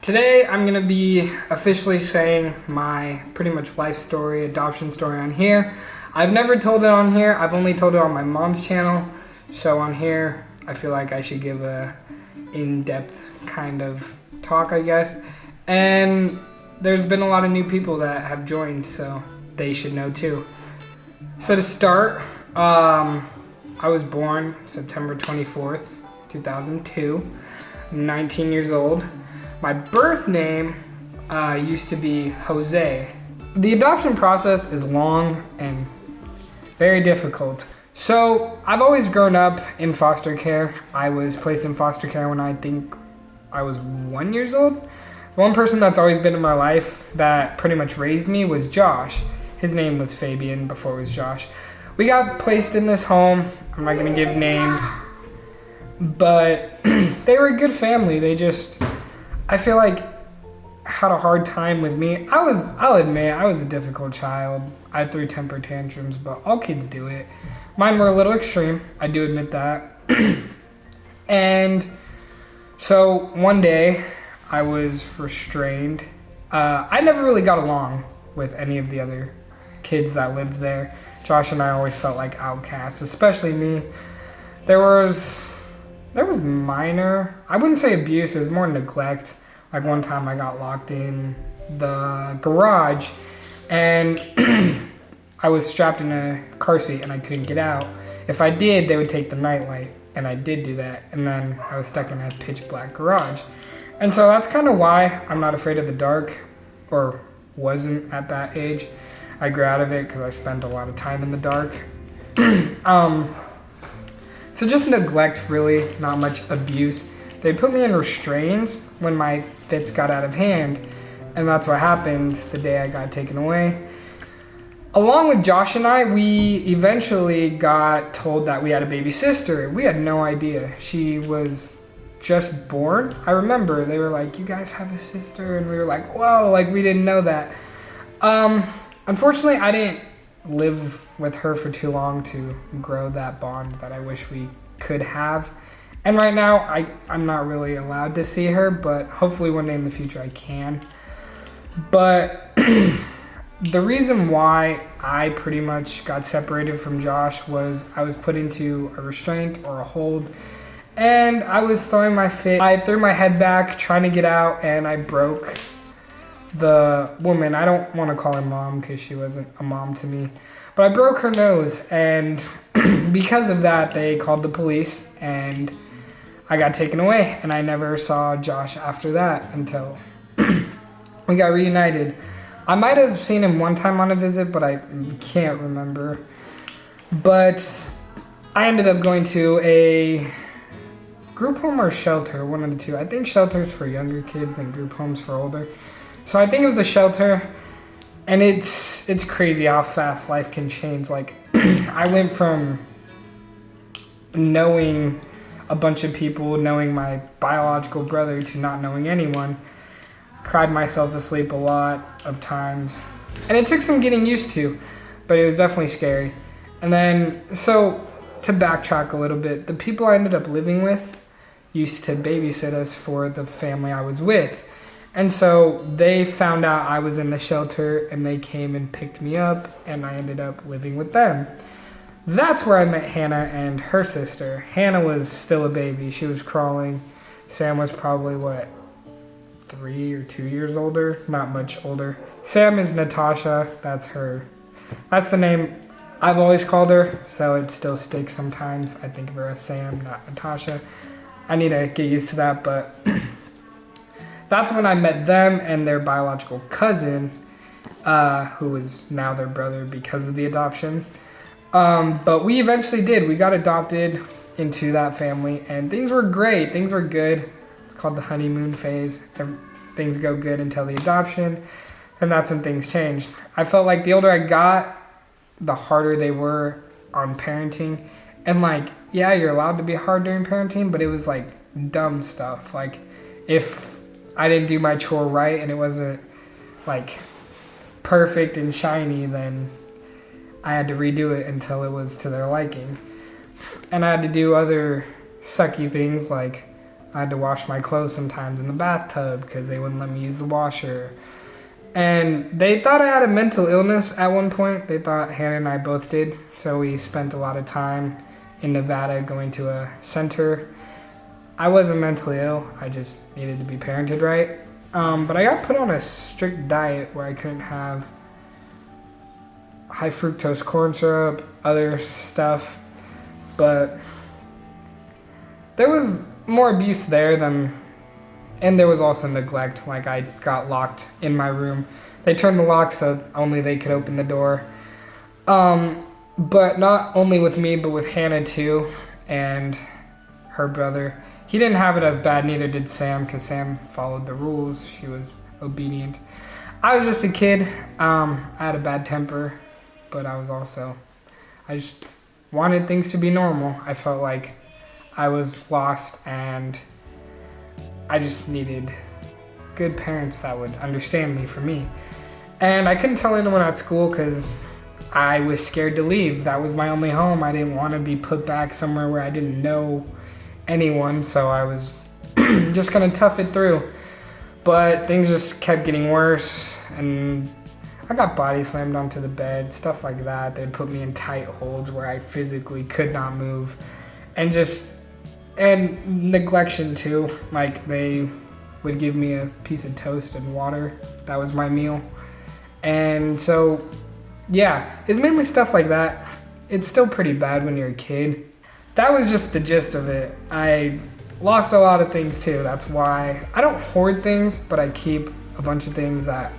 Today I'm going to be officially saying my pretty much life story, adoption story on here. I've never told it on here. I've only told it on my mom's channel. So on here, I feel like I should give a in-depth kind of talk, I guess. And there's been a lot of new people that have joined, so they should know too. So to start, I was born September 24th, 2002. I'm 19 years old. My birth name used to be Jose. The adoption process is long and very difficult. So I've always grown up in foster care. I was placed in foster care when I think I was 1 year old. One person that's always been in my life that pretty much raised me was Josh. His name was Fabian before it was Josh. We got placed in this home. I'm not gonna give names, but they were a good family. They just, I feel like, had a hard time with me. I'll admit, I was a difficult child. I threw temper tantrums, but all kids do it. Mine were a little extreme, I do admit that. And so one day, I was restrained. I never really got along with any of the other kids that lived there. Josh and I always felt like outcasts, especially me. There was minor, I wouldn't say abuse, it was more neglect. Like one time I got locked in the garage and I was strapped in a car seat and I couldn't get out. If I did, they would take the nightlight, and I did do that. And then I was stuck in a pitch black garage. And so that's kind of why I'm not afraid of the dark, or wasn't at that age. I grew out of it because I spent a lot of time in the dark. So just neglect, really, not much abuse. They put me in restraints when my fits got out of hand, and that's what happened the day I got taken away. Along with Josh and I, we eventually got told that we had a baby sister. We had no idea. She was just born. I remember they were like, "You guys have a sister?" And we were like, "Whoa," like we didn't know that. Unfortunately, I didn't live with her for too long to grow that bond that I wish we could have. And right now, I'm not really allowed to see her, but hopefully one day in the future I can. But the reason why I pretty much got separated from Josh was I was put into a restraint or a hold, and I was throwing my fit. I threw my head back trying to get out, and I broke the woman. I don't want to call her mom because she wasn't a mom to me, but I broke her nose, and because of that, they called the police, and I got taken away, and I never saw Josh after that until we got reunited. I might have seen him one time on a visit, but I can't remember. But I ended up going to a group home or shelter, one of the two. I think shelter's for younger kids than group homes for older. So I think it was a shelter, and it's crazy how fast life can change. Like, I went from knowing a bunch of people, knowing my biological brother, to not knowing anyone. Cried myself to sleep a lot of times. And it took some getting used to, but it was definitely scary. And then, so to backtrack a little bit, the people I ended up living with used to babysit us for the family I was with. And so they found out I was in the shelter, and they came and picked me up, and I ended up living with them. That's where I met Hannah and her sister. Hannah was still a baby. She was crawling. Sam was probably, 3 or 2 years older? Not much older. Sam is Natasha. That's her. That's the name I've always called her, so it still sticks sometimes. I think of her as Sam, not Natasha. I need to get used to that, but that's when I met them and their biological cousin, who is now their brother because of the adoption. But we eventually did. We got adopted into that family, and things were great. Things were good. It's called the honeymoon phase. Things go good until the adoption, and that's when things changed. I felt like the older I got, the harder they were on parenting. And like, yeah, you're allowed to be hard during parenting, but it was like dumb stuff. Like, if I didn't do my chore right and it wasn't like perfect and shiny, then I had to redo it until it was to their liking. And I had to do other sucky things like I had to wash my clothes sometimes in the bathtub because they wouldn't let me use the washer. And they thought I had a mental illness at one point. They thought Hannah and I both did. So we spent a lot of time in Nevada going to a center. I wasn't mentally ill. I just needed to be parented right. But I got put on a strict diet where I couldn't have high fructose corn syrup, other stuff. But there was more abuse there and there was also neglect. Like, I got locked in my room. They turned the lock so only they could open the door. But not only with me, but with Hannah too, and her brother. He didn't have it as bad, neither did Sam, because Sam followed the rules. She was obedient. I was just a kid. I had a bad temper, but I just wanted things to be normal. I felt like I was lost, and I just needed good parents that would understand me for me. And I couldn't tell anyone at school because I was scared to leave. That was my only home. I didn't want to be put back somewhere where I didn't know anyone, so I was just gonna tough it through. But things just kept getting worse, and I got body slammed onto the bed, stuff like that. They'd put me in tight holds where I physically could not move, and neglection too. Like, they would give me a piece of toast and water. That was my meal. And so, yeah, it's mainly stuff like that. It's still pretty bad when you're a kid. That was just the gist of it. I lost a lot of things too. That's why I don't hoard things, but I keep a bunch of things that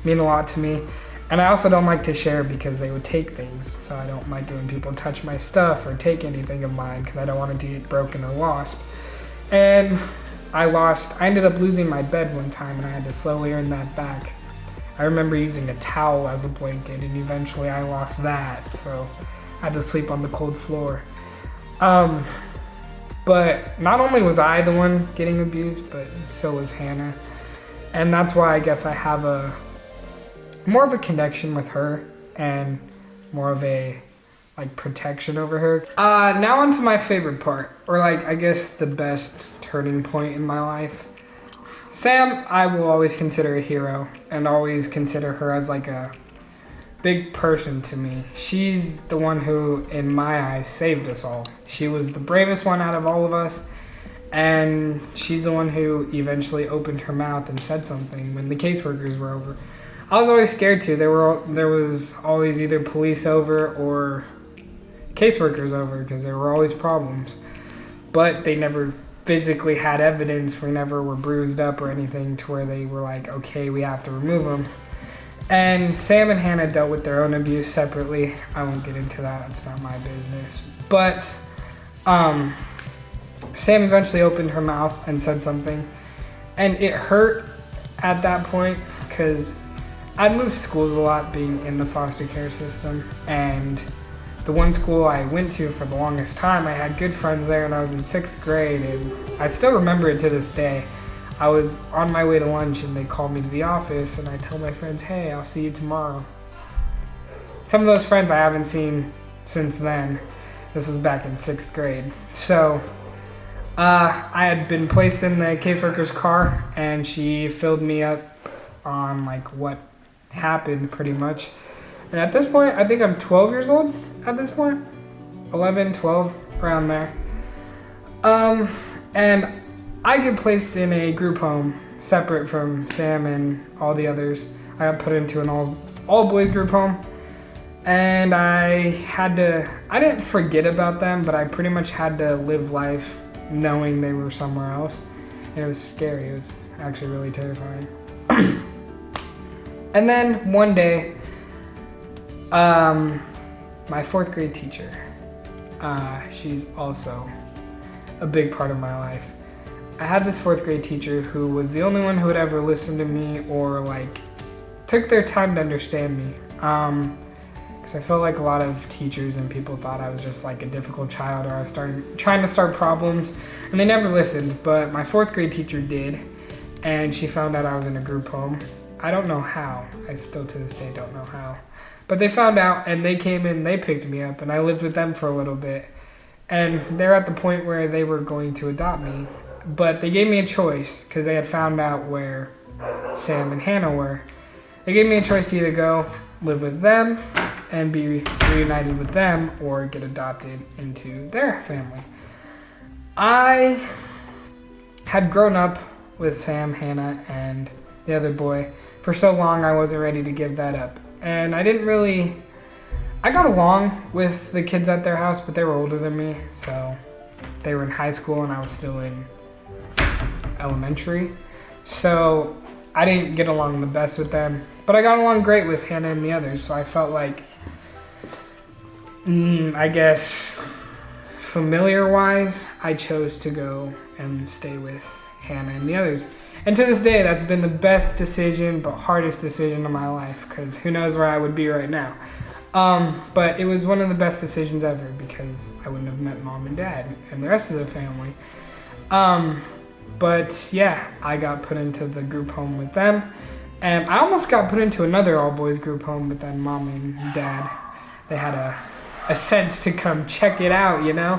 mean a lot to me. And I also don't like to share because they would take things. So I don't like it when people touch my stuff or take anything of mine because I don't want it to get broken or lost. And I ended up losing my bed one time, and I had to slowly earn that back. I remember using a towel as a blanket, and eventually I lost that. So I had to sleep on the cold floor. But not only was I the one getting abused, but so was Hannah. And that's why I guess I have more of a connection with her and more of a protection over her. Now on to my favorite part, or I guess the best turning point in my life. Sam, I will always consider a hero and always consider her as a big person to me. She's the one who, in my eyes, saved us all. She was the bravest one out of all of us, and she's the one who eventually opened her mouth and said something when the caseworkers were over. I was always scared too. There was always either police over or caseworkers over because there were always problems. But they never physically had evidence. We never were bruised up or anything to where they were like, okay, we have to remove them. And Sam and Hannah dealt with their own abuse separately. I won't get into that. It's not my business. But Sam eventually opened her mouth and said something. And it hurt at that point because I'd moved schools a lot being in the foster care system. And the one school I went to for the longest time, I had good friends there, and I was in 6th grade. And I still remember it to this day. I was on my way to lunch and they called me to the office, and I told my friends, hey, I'll see you tomorrow. Some of those friends I haven't seen since then. This was back in 6th grade. So I had been placed in the caseworker's car, and she filled me up on what happened pretty much. And at this point, I think I'm 12 years old at this point. 11, 12, around there. And I get placed in a group home separate from Sam and all the others. I got put into an all boys group home, and I didn't forget about them, but I pretty much had to live life knowing they were somewhere else. And it was scary. It was actually really terrifying. And then one day, my 4th grade teacher, she's also a big part of my life. I had this 4th grade teacher who was the only one who would ever listen to me or took their time to understand me. Because I felt like a lot of teachers and people thought I was just a difficult child, or I was trying to start problems, and they never listened. But my 4th grade teacher did, and she found out I was in a group home. I don't know how. I still to this day don't know how. But they found out, and they came in, they picked me up, and I lived with them for a little bit. And they're at the point where they were going to adopt me. but they gave me a choice because they had found out where Sam and Hannah were. They gave me a choice to either go live with them and be reunited with them or get adopted into their family. I had grown up with Sam, Hannah, and the other boy for so long I wasn't ready to give that up. And I got along with the kids at their house, but they were older than me, so they were in high school and I was still in elementary. So I didn't get along the best with them, but I got along great with Hannah and the others, so I felt like, I guess, familiar-wise, I chose to go and stay with Hannah and the others. And to this day, that's been the best decision, but hardest decision of my life, because who knows where I would be right now. But it was one of the best decisions ever, because I wouldn't have met Mom and Dad and the rest of the family. But yeah, I got put into the group home with them, and I almost got put into another all-boys group home, but then Mom and Dad, they had a sense to come check it out, you know?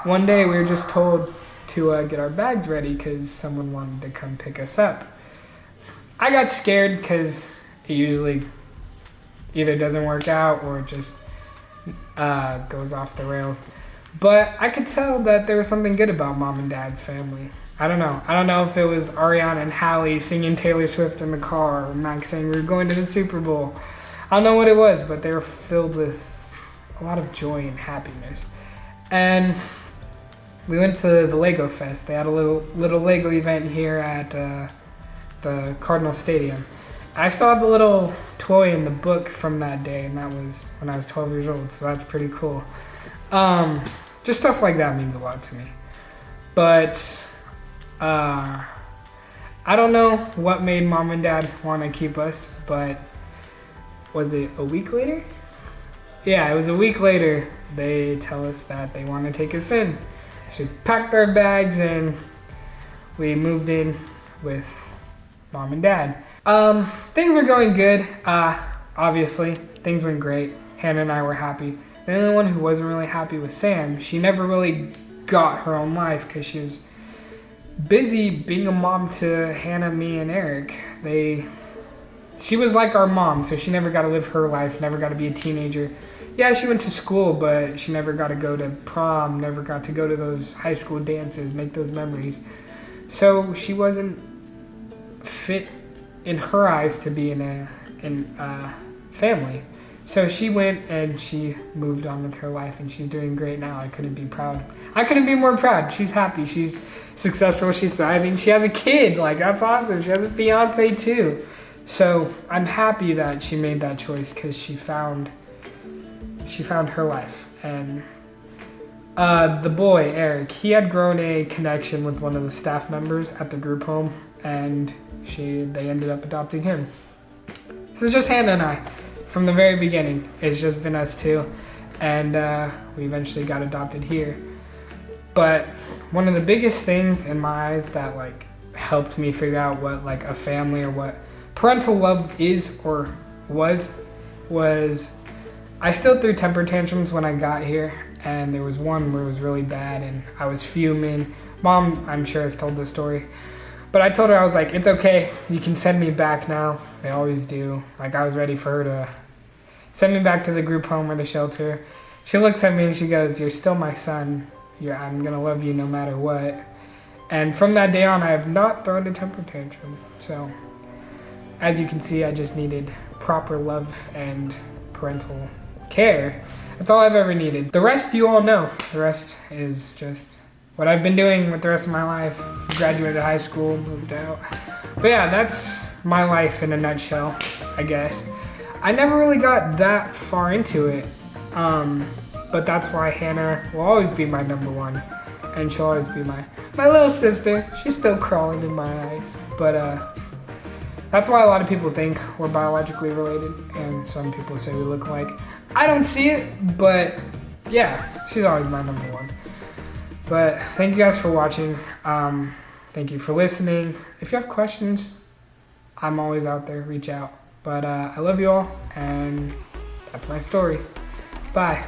One day we were just told to get our bags ready because someone wanted to come pick us up. I got scared because it usually either doesn't work out or it just goes off the rails. But I could tell that there was something good about Mom and Dad's family. I don't know if it was Ariana and Hallie singing Taylor Swift in the car or Max saying we were going to the Super Bowl. I don't know what it was, but they were filled with a lot of joy and happiness. And we went to the Lego Fest. They had a little Lego event here at the Cardinal Stadium. I still have the little toy in the book from that day, and that was when I was 12 years old, so that's pretty cool. Just stuff like that means a lot to me. But I don't know what made Mom and Dad want to keep us, but was it a week later? Yeah, it was a week later. They tell us that they want to take us in. So we packed our bags and we moved in with Mom and Dad. Things were going good. Obviously, things went great. Hannah and I were happy. The only one who wasn't really happy was Sam. She never really got her own life because she was busy being a mom to Hannah, me, and Eric. She was like our mom, so she never got to live her life, never got to be a teenager. Yeah, she went to school, but she never got to go to prom, never got to go to those high school dances, make those memories. So she wasn't fit in her eyes to be in a family. So she went and she moved on with her life, and she's doing great now. I couldn't be proud. I couldn't be more proud. She's happy. She's successful. She's thriving. She has a kid. Like, that's awesome. She has a fiance too. So I'm happy that she made that choice because she found her life. And the boy, Eric, he had grown a connection with one of the staff members at the group home, and they ended up adopting him. So it's just Hannah and I. From the very beginning, it's just been us two, and we eventually got adopted here. But one of the biggest things in my eyes that like helped me figure out what like a family or what parental love is or was I still threw temper tantrums when I got here, and there was one where it was really bad and I was fuming. Mom, I'm sure, has told this story. But I told her, I was like, it's okay, you can send me back now. They always do. Like, I was ready for her to send me back to the group home or the shelter. She looks at me and she goes, you're still my son. I'm going to love you no matter what. And from that day on, I have not thrown a temper tantrum. So, as you can see, I just needed proper love and parental care. That's all I've ever needed. The rest you all know. The rest is just what I've been doing with the rest of my life. Graduated high school, moved out. But yeah, that's my life in a nutshell, I guess. I never really got that far into it. But that's why Hannah will always be my number one. And she'll always be my little sister. She's still crawling in my eyes. But that's why a lot of people think we're biologically related. And some people say we look alike. I don't see it, but yeah, she's always my number one. But thank you guys for watching. Thank you for listening. If you have questions, I'm always out there. Reach out. But I love you all, and that's my story. Bye.